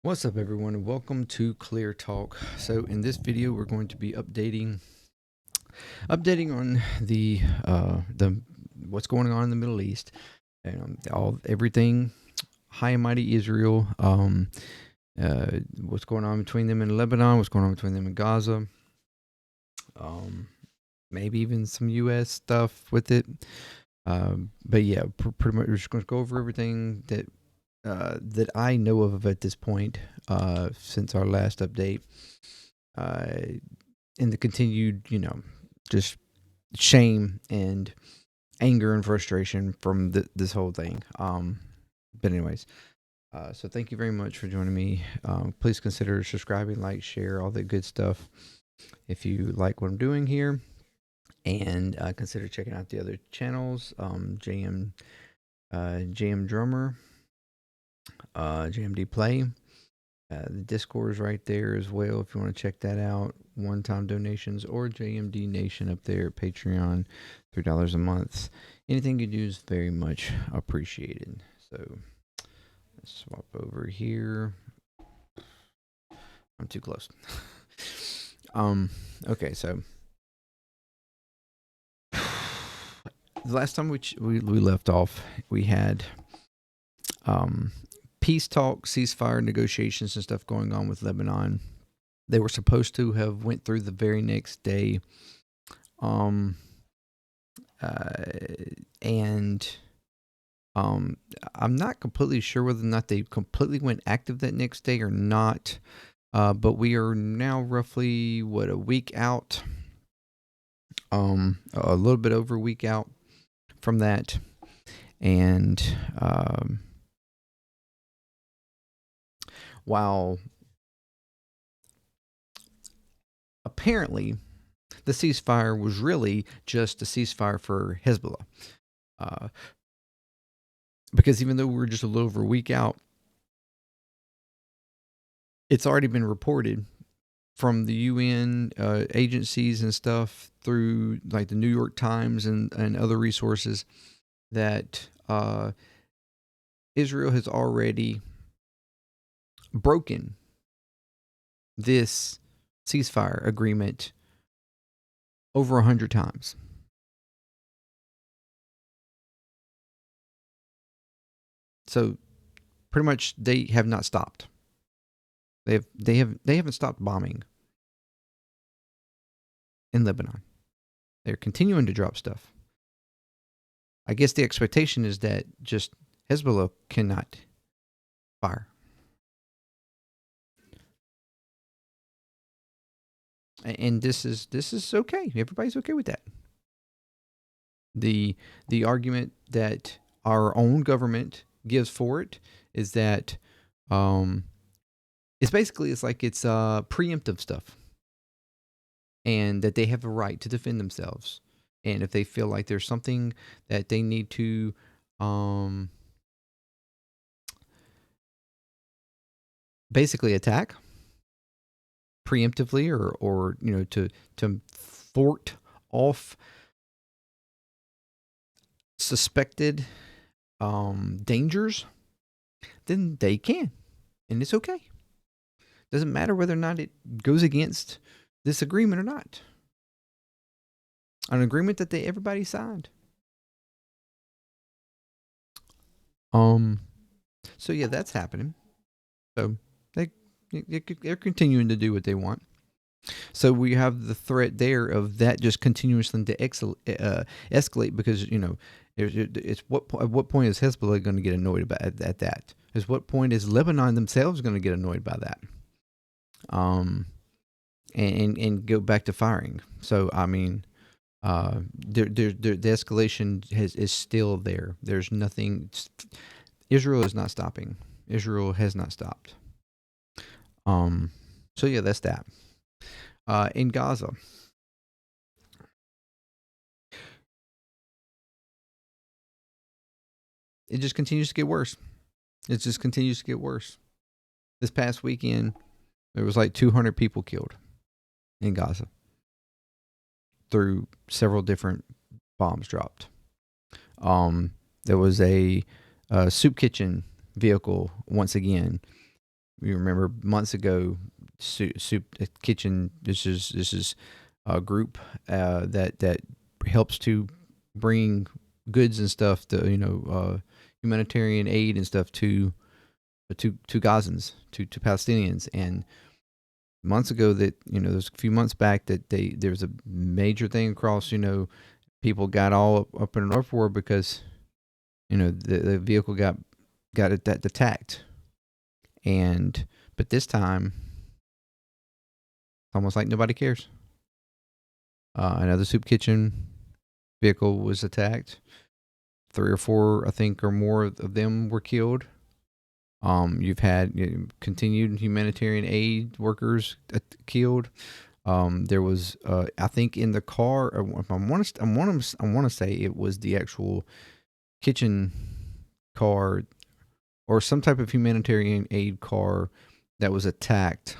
What's up, everyone, and welcome to ClearTalk. So in this video we're going to be updating on the what's going on in the Middle East, and everything high and mighty Israel, what's going on between them in Lebanon, what's going on between them in Gaza, um, maybe even some US stuff with it. But yeah, pretty much we're just going to go over everything that I know of at this point, since our last update, and the continued, just shame and anger and frustration from this whole thing. But anyways, so thank you very much for joining me. Please consider subscribing, like, share, all that good stuff if you like what I'm doing here, and consider checking out the other channels, JM Drummer, JMDPLAY. The Discord is right there as well if you want to check that out. One-time donations or JMD Nation up there at Patreon, $3 a month. Anything you do is very much appreciated. So let's swap over here. I'm too close. Okay, so the last time we left off, we had peace talk, ceasefire negotiations and stuff going on with Lebanon. They were supposed to have went through the very next day. And I'm not completely sure whether or not they completely went active that next day or not. But we are now roughly, a week out? A little bit over a week out from that. And while apparently the ceasefire was really just a ceasefire for Hezbollah. Because even though we're just a little over a week out, it's already been reported from the UN agencies and stuff, through like the New York Times and other resources, that Israel has already broken this ceasefire agreement over 100 times. So pretty much they have not stopped. They haven't stopped bombing in Lebanon. They're continuing to drop stuff. I guess the expectation is that just Hezbollah cannot fire. And this is okay. Everybody's okay with that. The argument that our own government gives for it is that it's preemptive stuff, and that they have a right to defend themselves. And if they feel like there's something that they need to basically attack preemptively, or to thwart off suspected dangers, then they can, and it's okay. Doesn't matter whether or not it goes against this agreement or not. An agreement that everybody signed. So yeah, that's happening. So they're continuing to do what they want. So we have the threat there of that just continuously to escalate, because it's at what point is Hezbollah going to get annoyed about at that? At what point is Lebanon themselves going to get annoyed by that? And go back to firing. So I mean, the escalation is still there. There's nothing. Israel is not stopping. Israel has not stopped. So yeah, that's that. In Gaza, it just continues to get worse. This past weekend, there was like 200 people killed in Gaza through several different bombs dropped. There was a soup kitchen vehicle once again you remember months ago, soup kitchen. This is a group that helps to bring goods and stuff to humanitarian aid and stuff to Gazans, to Palestinians. And months ago, that there's a few months back that there was a major thing across. People got all up in an uproar because the vehicle got attacked. And but this time, it's almost like nobody cares. Another soup kitchen vehicle was attacked. 3 or 4, I think, or more of them were killed. You've had continued humanitarian aid workers killed. There was, I think, in the car. I want to say it was the actual kitchen car or some type of humanitarian aid car that was attacked.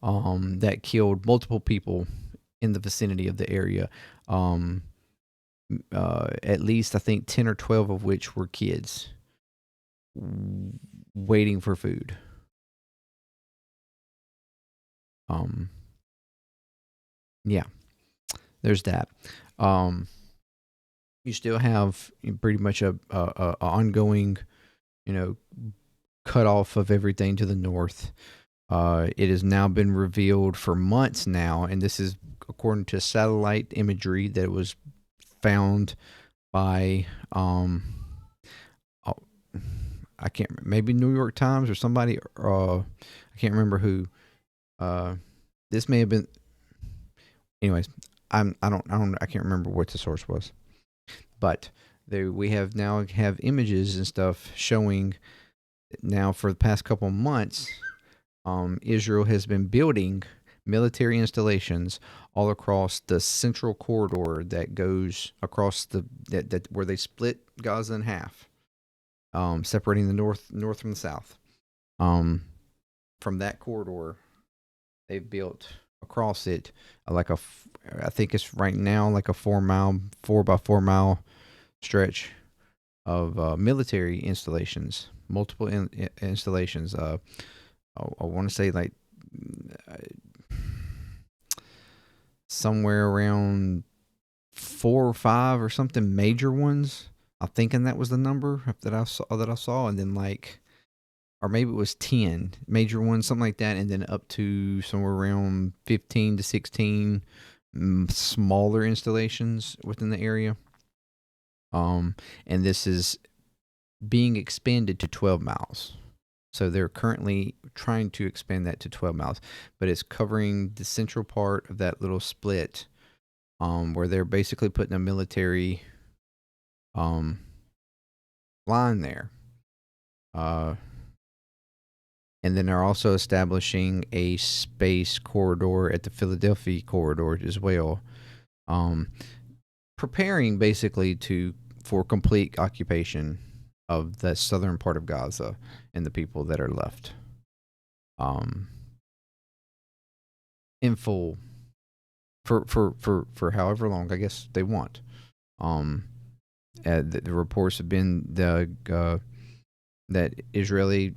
That killed multiple people in the vicinity of the area. At least I think 10 or 12 of which were kids waiting for food. Yeah, there's that. You still have pretty much a ongoing, cut off of everything to the north. It has now been revealed for months now, and this is according to satellite imagery that was found by I can't, maybe New York Times or somebody. I can't remember who. This may have been. Anyways, I can't remember what the source was, but we have images and stuff showing now for the past couple months. Israel has been building military installations all across the central corridor that goes across that where they split Gaza in half, separating the north from the south. From that corridor, they've built across it I think it's right now like a 4 by 4 mile stretch of military installations, multiple installations. I want to say like somewhere around 4 or 5 or something major ones. I'm thinking that was the number that I saw, and then or maybe it was 10 major ones, something like that, and then up to somewhere around 15 to 16 smaller installations within the area. And this is being expanded to 12 miles. So they're currently trying to expand that to 12 miles, but it's covering the central part of that little split, where they're basically putting a military line there. And then they're also establishing a space corridor at the Philadelphia corridor as well, preparing basically for complete occupation of the southern part of Gaza and the people that are left, in full for however long I guess they want. The reports have been that Israeli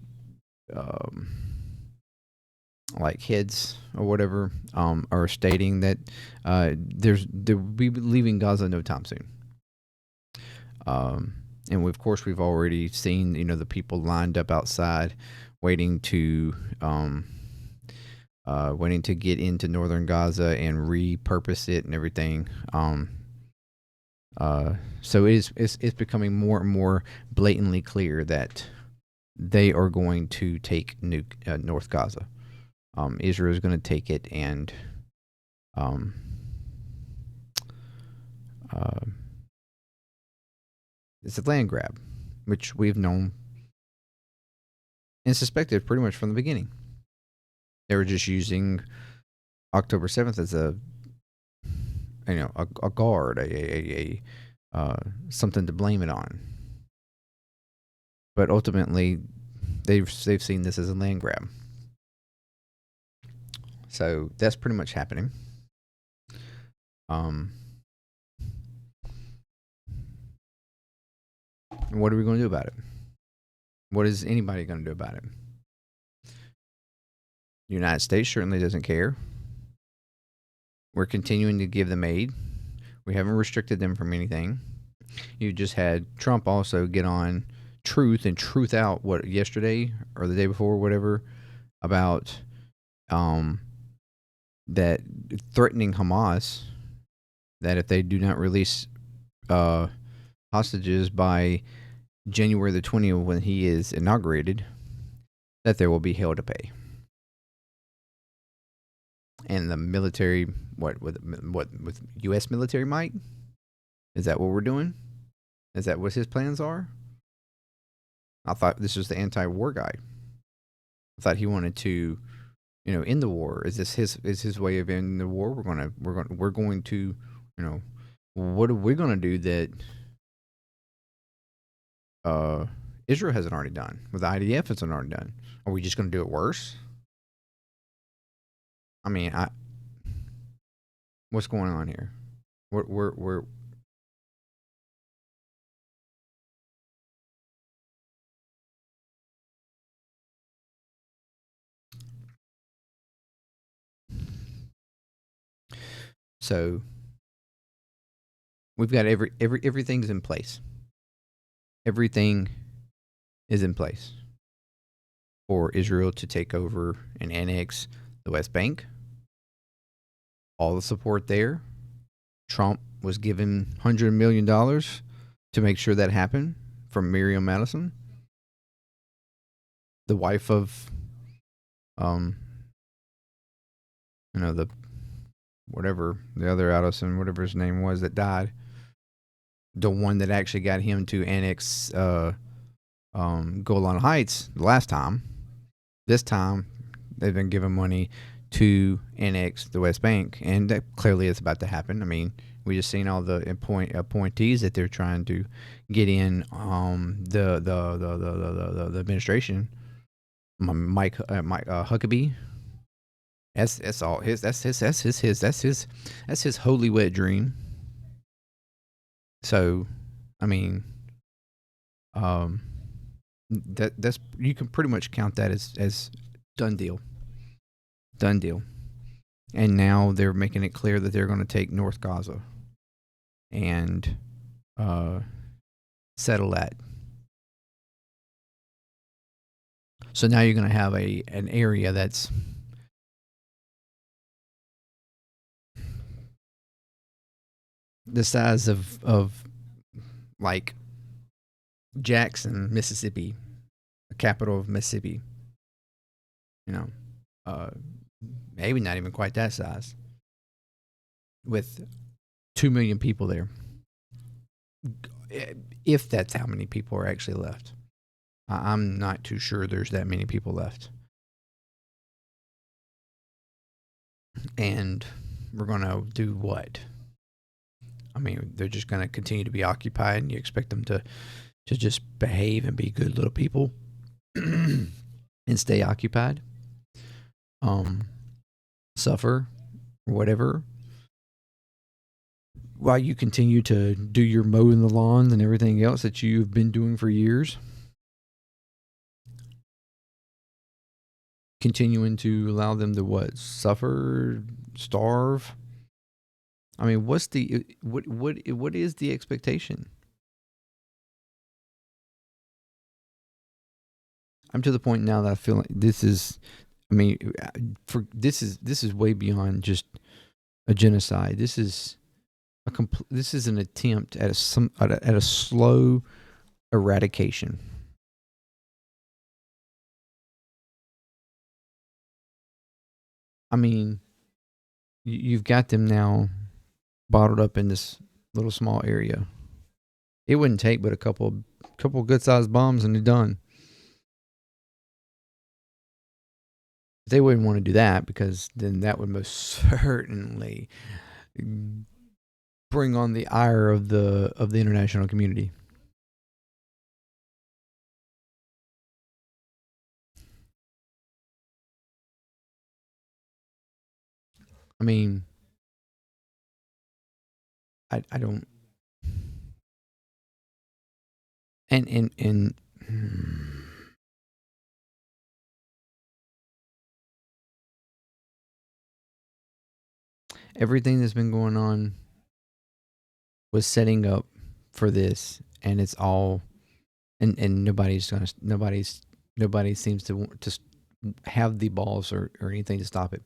like heads or whatever are stating that they'll be leaving Gaza no time soon. And of course we've already seen the people lined up outside waiting to get into northern Gaza and repurpose it and everything. So it's becoming more and more blatantly clear that they are going to take North Gaza. Israel is going to take it, and it's a land grab, which we've known and suspected pretty much from the beginning. They were just using October 7th as a guard, a something to blame it on. But ultimately, they've seen this as a land grab. So that's pretty much happening. What are we going to do about it? What is anybody going to do about it? The United States certainly doesn't care. We're continuing to give them aid. We haven't restricted them from anything. You just had Trump also get on Truth and Truth Out, what, yesterday or the day before, whatever, about that threatening Hamas that if they do not release hostages by January the 20th when he is inaugurated, that there will be hell to pay. And the military, what with U.S. military might? Is that what we're doing? Is that what his plans are? I thought this was the anti-war guy. I thought he wanted to, end the war. Is this his way of ending the war? We're going to, what are we going to do that Israel hasn't already done? What the IDF hasn't already done? Are we just going to do it worse? I mean, what's going on here? We're so we've got everything's in place. Everything is in place for Israel to take over and annex the West Bank. All the support there. Trump was given $100 million to make sure that happened from Miriam Madison, the wife of, the whatever the other Addison, whatever his name was that died, the one that actually got him to annex Golan Heights the last time. This time, they've been given money to annex the West Bank, and that clearly is about to happen. I mean, we just seen all the appointees that they're trying to get in the administration. Mike Huckabee. That's all his. That's his holy wet dream. So, I mean, that's you can pretty much count that as done deal. Done deal. And now they're making it clear that they're going to take North Gaza and settle that. So now you're going to have an area that's the size of like Jackson, Mississippi, the capital of Mississippi. Maybe not even quite that size, with 2 million people there. If that's how many people are actually left. I'm not too sure there's that many people left. And we're going to do what? I mean, they're just going to continue to be occupied, and you expect them to just behave and be good little people and stay occupied, suffer, or whatever, while you continue to do your mowing the lawn and everything else that you've been doing for years. Continuing to allow them to what? Suffer, starve. I mean, what is the expectation? I'm to the point now that I feel like this is, I mean, this is way beyond just a genocide. This is this is an attempt at a slow eradication. I mean, you've got them now bottled up in this little small area. It wouldn't take but a couple good sized bombs and they're done. They wouldn't want to do that because then that would most certainly bring on the ire of the international community. I mean, I don't, and Everything that's been going on was setting up for this, and it's all, and nobody seems to just have the balls or anything to stop it.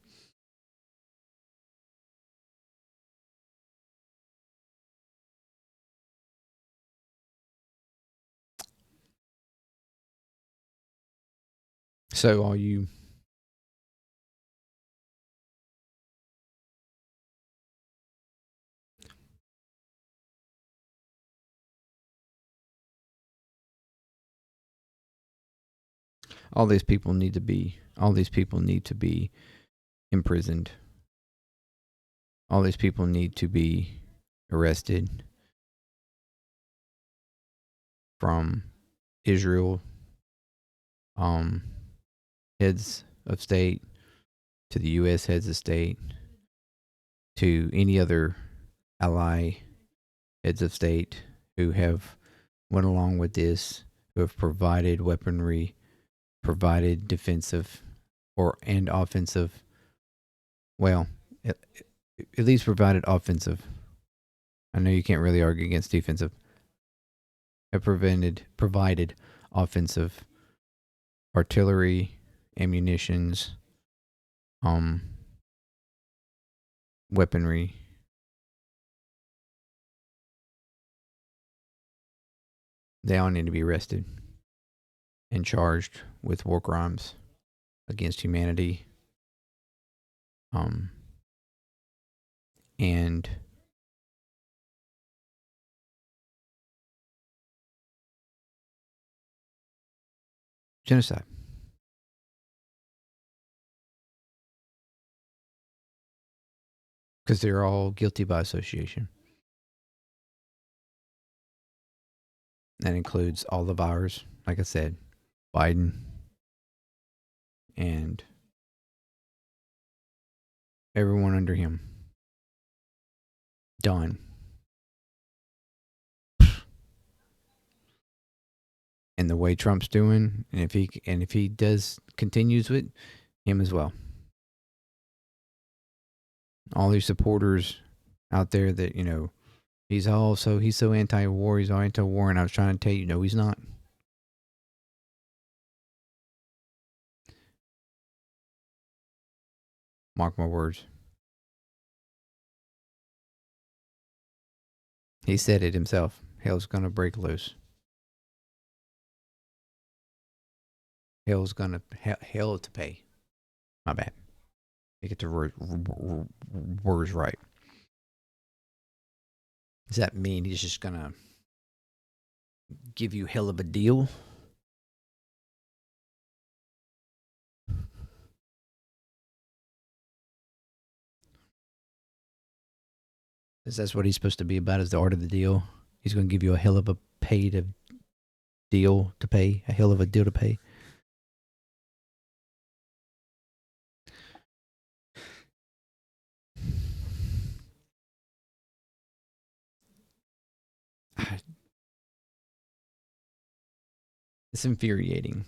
So all these people need to be imprisoned. All these people need to be arrested from Israel, heads of state, to the U.S. heads of state, to any other ally heads of state who have went along with this, who have provided weaponry, provided defensive and offensive. Well, at least provided offensive. I know you can't really argue against defensive. Have provided offensive artillery, ammunitions, weaponry. They all need to be arrested and charged with war crimes against humanity. And genocide. Because they're all guilty by association. That includes all the virus, like I said, Biden, and everyone under him. Done. And the way Trump's doing, and if he continues with him as well. All these supporters out there that, he's so anti-war, he's all anti-war, and I was trying to tell you, no, he's not. Mark my words. He said it himself. Hell's gonna break loose. Hell to pay. My bad. You get the words right. Does that mean he's just gonna give you hell of a deal? Is that what he's supposed to be about? Is the art of the deal? He's gonna give you a hell of a deal to pay. A hell of a deal to pay. It's infuriating.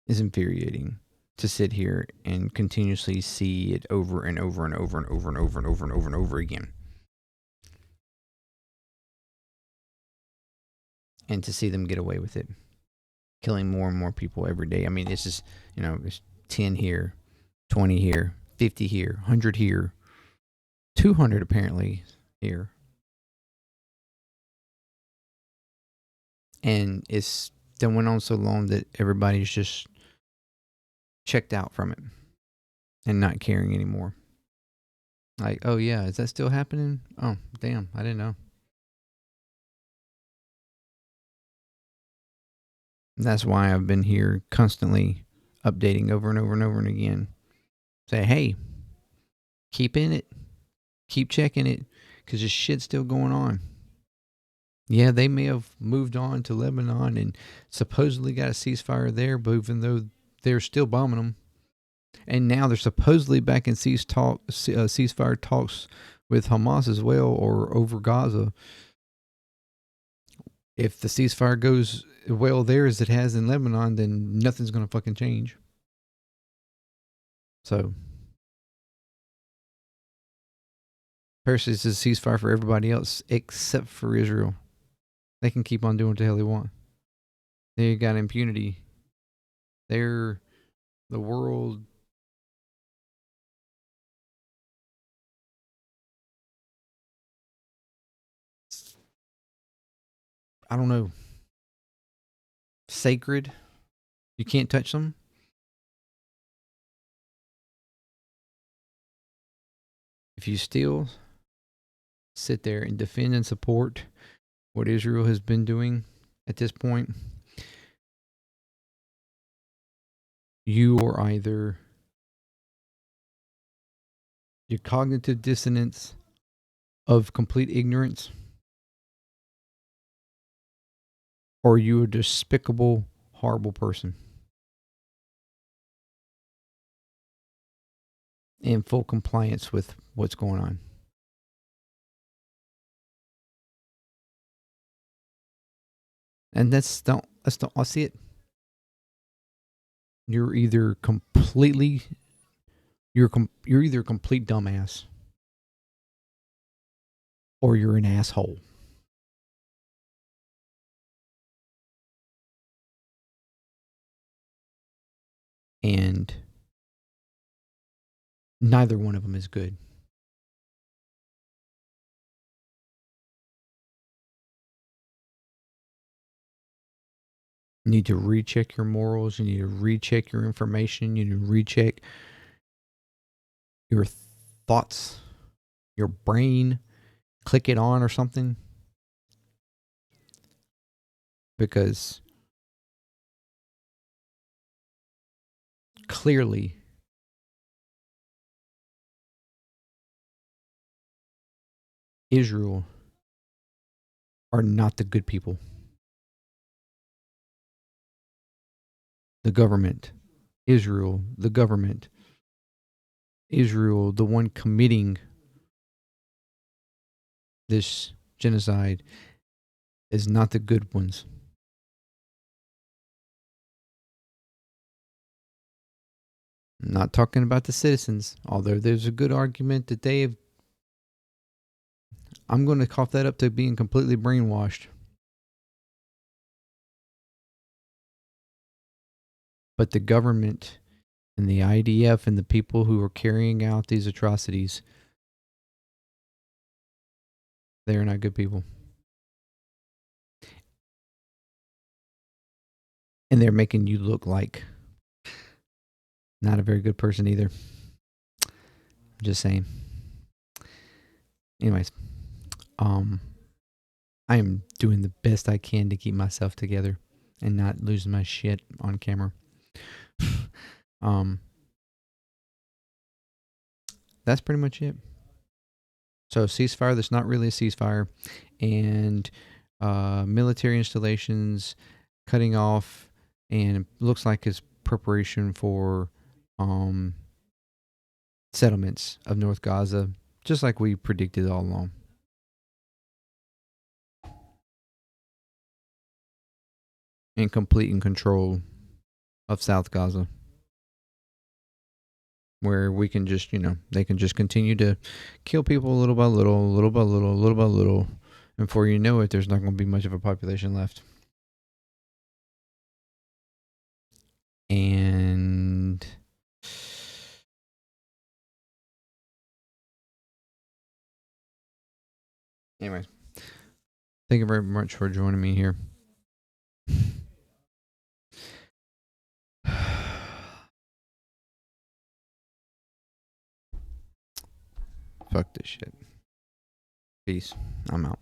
It's infuriating to sit here and continuously see it over and over and over and over and over and over and over and over again. And to see them get away with it. Killing more and more people every day. I mean, it's just, it's 10 here, 20 here, 50 here, 100 here, 200 apparently here. And it's then went on so long that everybody's just checked out from it and not caring anymore. Like, oh yeah, is that still happening? Oh, damn, I didn't know. And that's why I've been here constantly updating over and over and over and again. Say, hey, keep in it. Keep checking it, because this shit's still going on. Yeah, they may have moved on to Lebanon and supposedly got a ceasefire there, but even though they're still bombing them, and now they're supposedly back in ceasefire talks with Hamas as well, or over Gaza. If the ceasefire goes well there as it has in Lebanon, then nothing's going to fucking change. So, apparently, it's a ceasefire for everybody else except for Israel. They can keep on doing what the hell they want. They got impunity. They're the world. I don't know. Sacred. You can't touch them. If you still sit there and defend and support what Israel has been doing at this point, you are either your cognitive dissonance of complete ignorance, or you a despicable, horrible person in full compliance with what's going on. And I see it. You're either completely, you're either a complete dumbass, or you're an asshole. And neither one of them is good. You need to recheck your morals. You need to recheck your information. You need to recheck your thoughts, your brain. Click it on or something. Because clearly, Israel are not the good people. The government, Israel, the government, Israel, the one committing this genocide, is not the good ones. I'm not talking about the citizens, although there's a good argument that they have. I'm going to cough that up to being completely brainwashed. But the government and the IDF and the people who are carrying out these atrocities, they're not good people. And they're making you look like not a very good person either. I'm just saying. Anyways, I am doing the best I can to keep myself together and not losing my shit on camera. That's pretty much it. So ceasefire that's not really a ceasefire, and military installations cutting off, and it looks like it's preparation for settlements of North Gaza, just like we predicted all along. And complete in control of South Gaza, where we can just, they can just continue to kill people little by little, little by little, little by little. And before you know it, there's not going to be much of a population left. And anyway, thank you very much for joining me here. Fuck this shit. Peace. I'm out.